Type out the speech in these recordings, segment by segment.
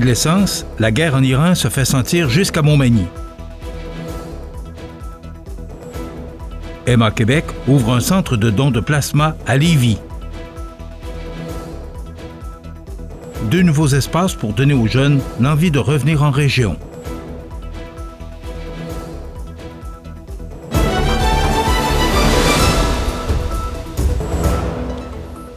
de l'essence, la guerre en Iran se fait sentir jusqu'à Montmagny. Emma Québec ouvre un centre de dons de plasma à Lévis. 2 nouveaux espaces pour donner aux jeunes l'envie de revenir en région.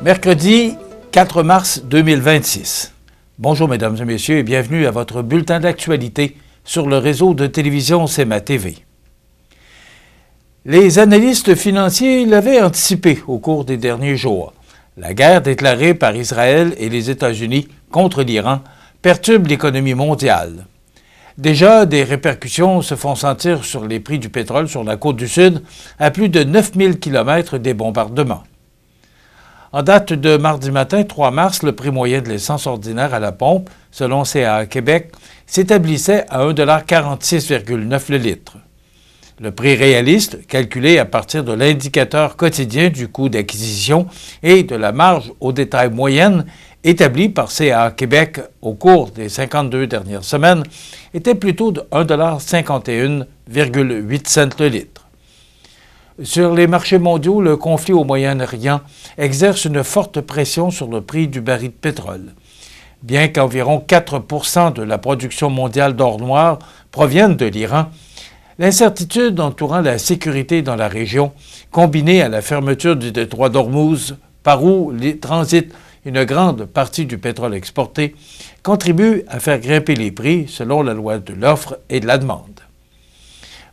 Mercredi 4 mars 2026. Bonjour mesdames et messieurs et bienvenue à votre bulletin d'actualité sur le réseau de télévision CMA TV. Les analystes financiers l'avaient anticipé au cours des derniers jours. La guerre déclarée par Israël et les États-Unis contre l'Iran perturbe l'économie mondiale. Déjà, des répercussions se font sentir sur les prix du pétrole sur la côte du Sud à plus de 9000 km des bombardements. En date de mardi matin, 3 mars, le prix moyen de l'essence ordinaire à la pompe, selon CA Québec, s'établissait à 1,46,9 le litre. Le prix réaliste, calculé à partir de l'indicateur quotidien du coût d'acquisition et de la marge au détail moyenne établie par CA Québec au cours des 52 dernières semaines, était plutôt de 1,51,8 le litre. Sur les marchés mondiaux, le conflit au Moyen-Orient exerce une forte pression sur le prix du baril de pétrole. Bien qu'environ 4 % de la production mondiale d'or noir provienne de l'Iran, l'incertitude entourant la sécurité dans la région, combinée à la fermeture du détroit d'Ormuz, par où transite une grande partie du pétrole exporté, contribue à faire grimper les prix selon la loi de l'offre et de la demande.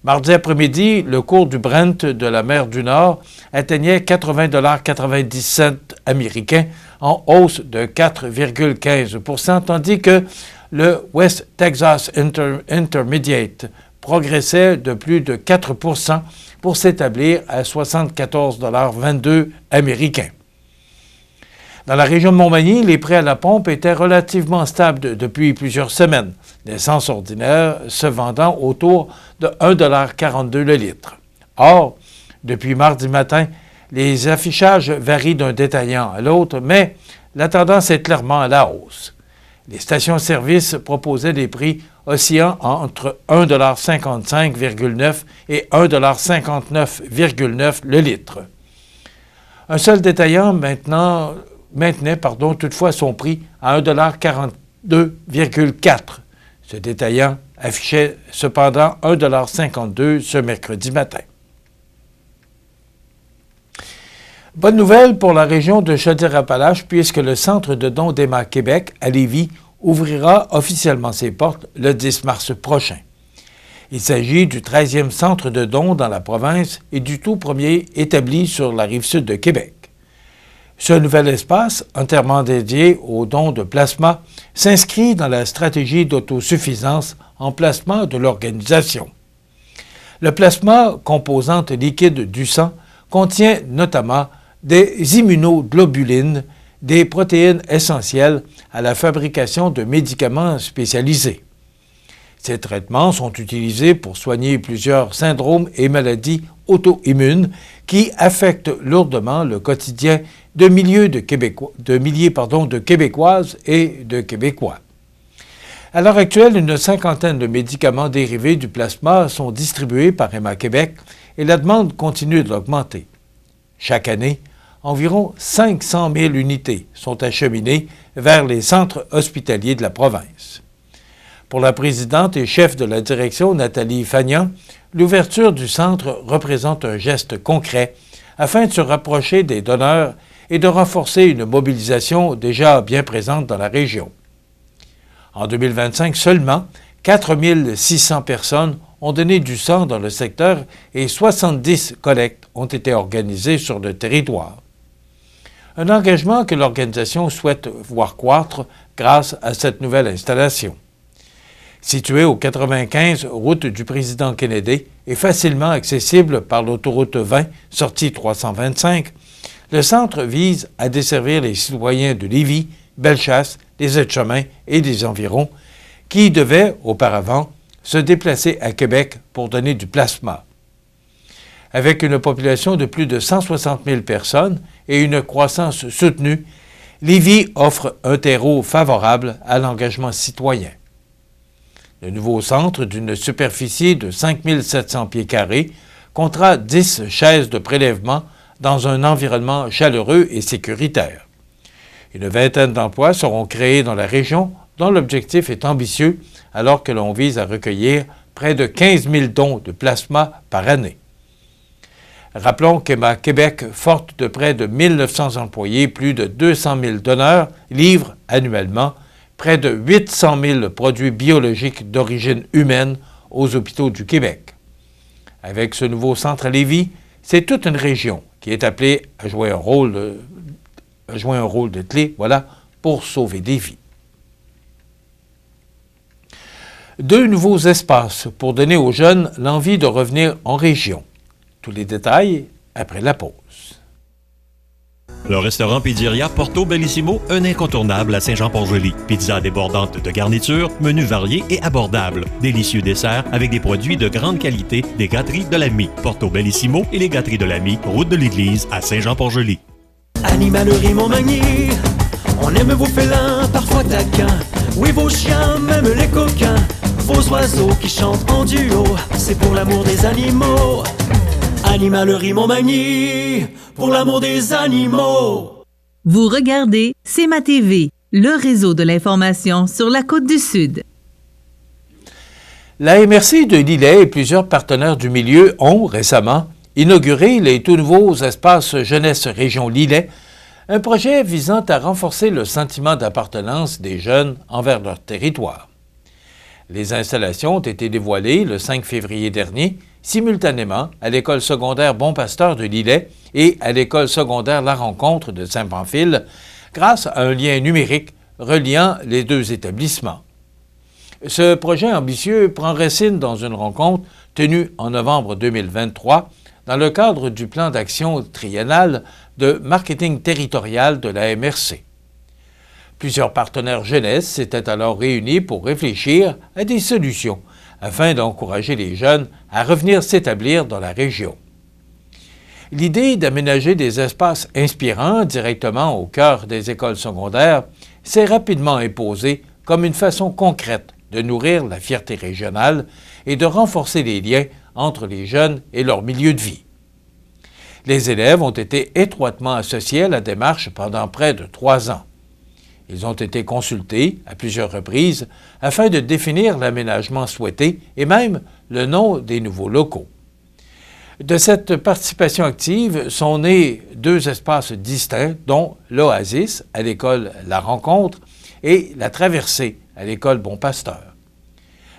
Mardi après-midi, le cours du Brent de la mer du Nord atteignait 80,90 $ américains, en hausse de 4,15 %, tandis que le West Texas Intermediate progressait de plus de 4 % pour s'établir à 74,22 $ américains. Dans la région de Montmagny, les prix à la pompe étaient relativement stables depuis plusieurs semaines, l'essence ordinaire se vendant autour de 1,42 $ le litre. Or, depuis mardi matin, les affichages varient d'un détaillant à l'autre, mais la tendance est clairement à la hausse. Les stations-service proposaient des prix oscillant entre 1,55,9 $ et 1,59,9 $ le litre. Un seul détaillant maintenait toutefois son prix à 1,42,4 $. Ce détaillant affichait cependant 1,52 $ ce mercredi matin. Bonne nouvelle pour la région de Chaudière-Appalaches puisque le centre de dons d'Emma Québec à Lévis ouvrira officiellement ses portes le 10 mars prochain. Il s'agit du 13e centre de dons dans la province et du tout premier établi sur la rive sud de Québec. Ce nouvel espace, entièrement dédié aux dons de plasma, s'inscrit dans la stratégie d'autosuffisance en plasma de l'organisation. Le plasma, composante liquide du sang, contient notamment des immunoglobulines, des protéines essentielles à la fabrication de médicaments spécialisés. Ces traitements sont utilisés pour soigner plusieurs syndromes et maladies auto-immunes qui affectent lourdement le quotidien de milliers de Québécoises et de Québécois. À l'heure actuelle, une 50aine de médicaments dérivés du plasma sont distribués par Emma Québec et la demande continue d'augmenter. Chaque année, environ 500 000 unités sont acheminées vers les centres hospitaliers de la province. Pour la présidente et chef de la direction, Nathalie Fagnan, l'ouverture du centre représente un geste concret afin de se rapprocher des donneurs et de renforcer une mobilisation déjà bien présente dans la région. En 2025, seulement 4 600 personnes ont donné du sang dans le secteur et 70 collectes ont été organisées sur le territoire. Un engagement que l'organisation souhaite voir croître grâce à cette nouvelle installation. Situé au 95 route du président Kennedy et facilement accessible par l'autoroute 20, sortie 325, le centre vise à desservir les citoyens de Lévis, Bellechasse, des Aides-Chemins et des environs qui devaient, auparavant, se déplacer à Québec pour donner du plasma. Avec une population de plus de 160 000 personnes et une croissance soutenue, Lévis offre un terreau favorable à l'engagement citoyen. Le nouveau centre, d'une superficie de 5 700 pieds carrés, comptera 10 chaises de prélèvement dans un environnement chaleureux et sécuritaire. Une vingtaine d'emplois seront créés dans la région, dont l'objectif est ambitieux, alors que l'on vise à recueillir près de 15 000 dons de plasma par année. Rappelons qu'EMA Québec, forte de près de 1 900 employés, plus de 200 000 donneurs, livre annuellement près de 800 000 produits biologiques d'origine humaine aux hôpitaux du Québec. Avec ce nouveau centre à Lévis, c'est toute une région qui est appelée à jouer un rôle de clé, pour sauver des vies. 2 nouveaux espaces pour donner aux jeunes l'envie de revenir en région. Tous les détails après la pause. Le restaurant Pizzeria Porto Bellissimo, un incontournable à Saint-Jean-Port-Joli. Pizza débordante de garnitures, menus variés et abordables. Délicieux desserts avec des produits de grande qualité des gâteries de l'Ami. Porto Bellissimo et les gâteries de l'Ami, route de l'église à Saint-Jean-Port-Joli. Animalerie Montmagny, on aime vos félins, parfois taquins. Oui, vos chiens, même les coquins. Vos oiseaux qui chantent en duo, c'est pour l'amour des animaux. Animalerie Montmagny, pour l'amour des animaux. Vous regardez CEMA TV, le réseau de l'information sur la Côte-du-Sud. La MRC de Lillet et plusieurs partenaires du milieu ont récemment inauguré les tout nouveaux espaces Jeunesse Région Lillet, un projet visant à renforcer le sentiment d'appartenance des jeunes envers leur territoire. Les installations ont été dévoilées le 5 février dernier, simultanément à l'école secondaire Bon Pasteur de Lillet et à l'école secondaire La Rencontre de Saint-Pamphile, grâce à un lien numérique reliant les 2 établissements. Ce projet ambitieux prend racine dans une rencontre tenue en novembre 2023 dans le cadre du plan d'action triennal de marketing territorial de la MRC. Plusieurs partenaires jeunesse s'étaient alors réunis pour réfléchir à des solutions afin d'encourager les jeunes à revenir s'établir dans la région. L'idée d'aménager des espaces inspirants directement au cœur des écoles secondaires s'est rapidement imposée comme une façon concrète de nourrir la fierté régionale et de renforcer les liens entre les jeunes et leur milieu de vie. Les élèves ont été étroitement associés à la démarche pendant près de 3 ans. Ils ont été consultés à plusieurs reprises afin de définir l'aménagement souhaité et même le nom des nouveaux locaux. De cette participation active sont nés 2 espaces distincts, dont l'Oasis à l'école La Rencontre et la Traversée à l'école Bon Pasteur.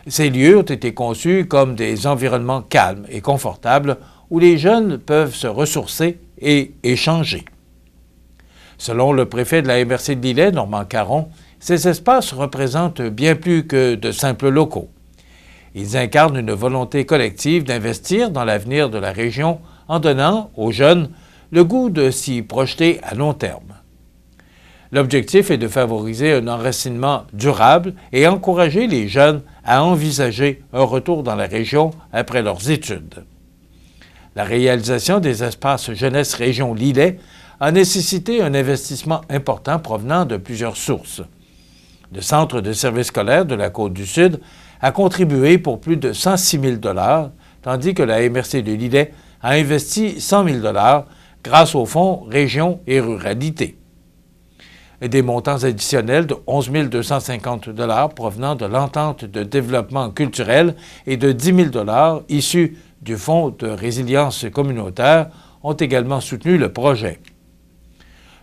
Ces lieux ont été conçus comme des environnements calmes et confortables où les jeunes peuvent se ressourcer et échanger. Selon le préfet de la MRC de Lillet, Normand Caron, ces espaces représentent bien plus que de simples locaux. Ils incarnent une volonté collective d'investir dans l'avenir de la région en donnant aux jeunes le goût de s'y projeter à long terme. L'objectif est de favoriser un enracinement durable et encourager les jeunes à envisager un retour dans la région après leurs études. La réalisation des espaces Jeunesse Région Lillet a nécessité un investissement important provenant de plusieurs sources. Le Centre de services scolaires de la Côte-du-Sud a contribué pour plus de 106 000 $, tandis que la MRC de Lillet a investi 100 000 $ grâce au Fonds Région et Ruralité. Et des montants additionnels de 11 250 $ provenant de l'entente de développement culturel et de 10 000 $ issus du Fonds de résilience communautaire ont également soutenu le projet.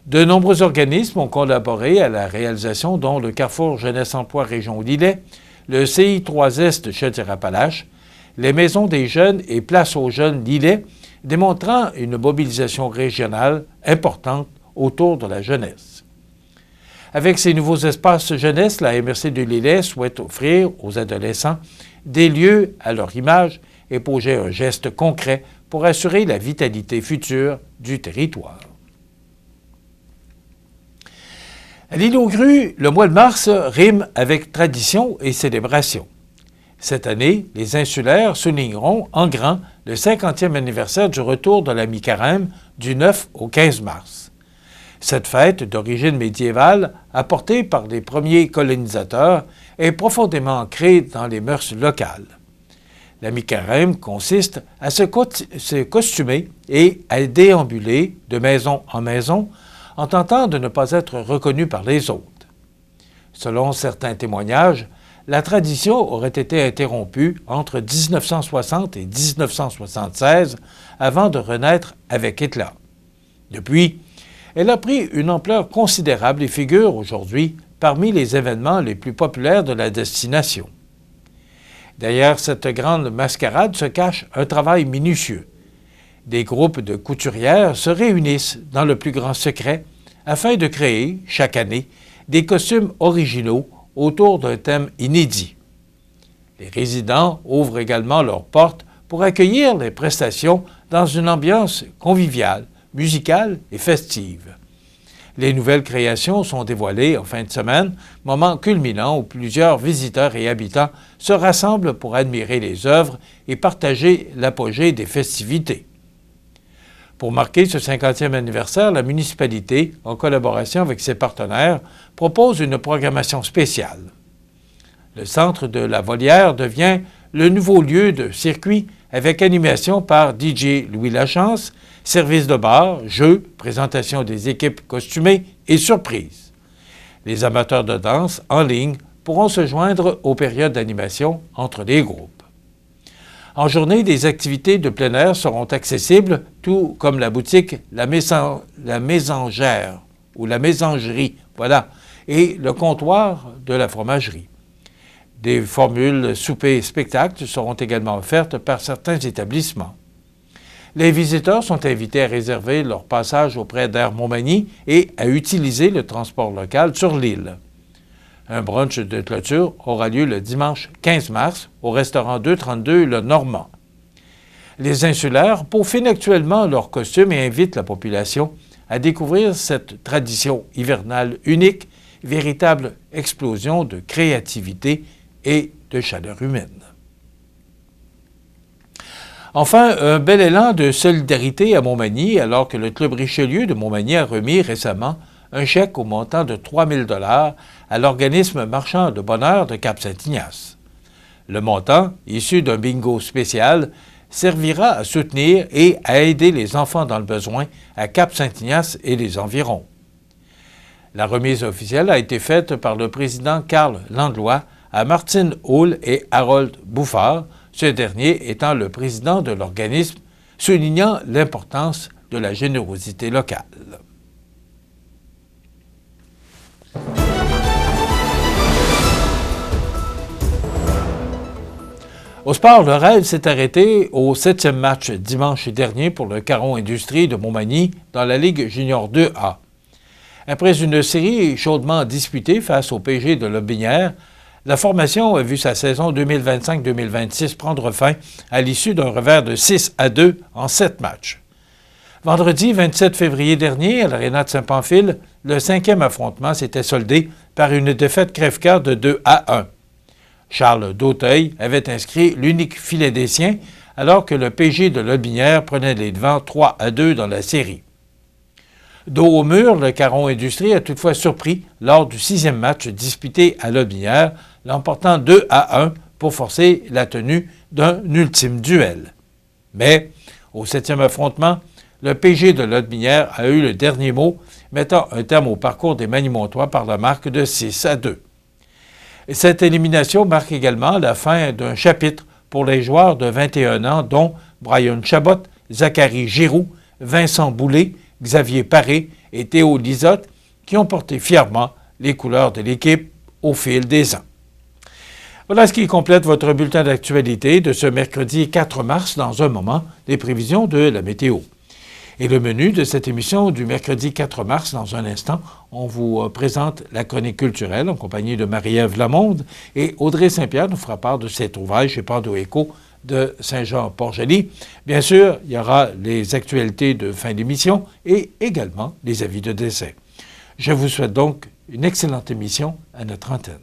De nombreux organismes ont collaboré à la réalisation, dont le Carrefour Jeunesse Emploi Région Lillet, le CI3S de Chaudière-Appalaches, les Maisons des jeunes et Place aux jeunes Lillet, démontrant une mobilisation régionale importante autour de la jeunesse. Avec ces nouveaux espaces jeunesse, la MRC de Lillet souhaite offrir aux adolescents des lieux à leur image et poser un geste concret pour assurer la vitalité future du territoire. À l'île aux Grues, le mois de mars rime avec tradition et célébration. Cette année, les insulaires souligneront en grand le 50e anniversaire du retour de la mi-carême du 9 au 15 mars. Cette fête, d'origine médiévale, apportée par les premiers colonisateurs, est profondément ancrée dans les mœurs locales. La mi-carême consiste à se costumer et à déambuler de maison en maison en tentant de ne pas être reconnu par les autres. Selon certains témoignages, la tradition aurait été interrompue entre 1960 et 1976 avant de renaître avec éclat. Depuis, elle a pris une ampleur considérable et figure aujourd'hui parmi les événements les plus populaires de la destination. Derrière cette grande mascarade se cache un travail minutieux. Des groupes de couturières se réunissent dans le plus grand secret afin de créer, chaque année, des costumes originaux autour d'un thème inédit. Les résidents ouvrent également leurs portes pour accueillir les prestations dans une ambiance conviviale, musicale et festive. Les nouvelles créations sont dévoilées en fin de semaine, moment culminant où plusieurs visiteurs et habitants se rassemblent pour admirer les œuvres et partager l'apogée des festivités. Pour marquer ce 50e anniversaire, la municipalité, en collaboration avec ses partenaires, propose une programmation spéciale. Le centre de la Volière devient le nouveau lieu de circuit avec animation par DJ Louis Lachance, service de bar, jeux, présentation des équipes costumées et surprises. Les amateurs de danse en ligne pourront se joindre aux périodes d'animation entre les groupes. En journée, des activités de plein air seront accessibles, tout comme la boutique La Mésangère ou La Mésangerie, et le comptoir de la fromagerie. Des formules souper et spectacles seront également offertes par certains établissements. Les visiteurs sont invités à réserver leur passage auprès d'Air Montmagny et à utiliser le transport local sur l'île. Un brunch de clôture aura lieu le dimanche 15 mars au restaurant 232 Le Normand. Les insulaires peaufinent actuellement leurs costumes et invitent la population à découvrir cette tradition hivernale unique, véritable explosion de créativité et de chaleur humaine. Enfin, un bel élan de solidarité à Montmagny, alors que le Club Richelieu de Montmagny a remis récemment un chèque au montant de 3 000 $ à l'organisme marchand de bonheur de Cap-Saint-Ignace. Le montant, issu d'un bingo spécial, servira à soutenir et à aider les enfants dans le besoin à Cap-Saint-Ignace et les environs. La remise officielle a été faite par le président Carl Landlois à Martine Houle et Harold Bouffard, ce dernier étant le président de l'organisme, soulignant l'importance de la générosité locale. Au sport, le rêve s'est arrêté au 7e match dimanche dernier pour le Caron Industrie de Montmagny dans la Ligue junior 2A. Après une série chaudement disputée face au PG de Lotbinière, la formation a vu sa saison 2025-2026 prendre fin à l'issue d'un revers de 6-2 en 7 matchs. Vendredi 27 février dernier, à l'Aréna de Saint-Pamphile, le 5e affrontement s'était soldé par une défaite crève-cœur de 2-1. Charles Dauteuil avait inscrit l'unique filet des siens, alors que le PG de Lotbinière prenait les devants 3-2 dans la série. Dos au mur, le Caron Industrie a toutefois surpris lors du 6e match disputé à Lotbinière, l'emportant 2-1 pour forcer la tenue d'un ultime duel. Mais, au 7e affrontement, le PG de Lotbinière a eu le dernier mot, mettant un terme au parcours des Magny-Montois par la marque de 6-2. Et cette élimination marque également la fin d'un chapitre pour les joueurs de 21 ans, dont Brian Chabot, Zachary Giroux, Vincent Boulay, Xavier Paré et Théo Lisotte, qui ont porté fièrement les couleurs de l'équipe au fil des ans. Voilà ce qui complète votre bulletin d'actualité de ce mercredi 4 mars. Dans un moment, les prévisions de la météo. Et le menu de cette émission du mercredi 4 mars, dans un instant, on vous présente la chronique culturelle en compagnie de Marie-Ève Lamonde et Audrey Saint-Pierre nous fera part de cet ouvrage chez Pando Éco de Saint-Jean-Port-Joli. Bien sûr, il y aura les actualités de fin d'émission et également les avis de décès. Je vous souhaite donc une excellente émission à notre antenne.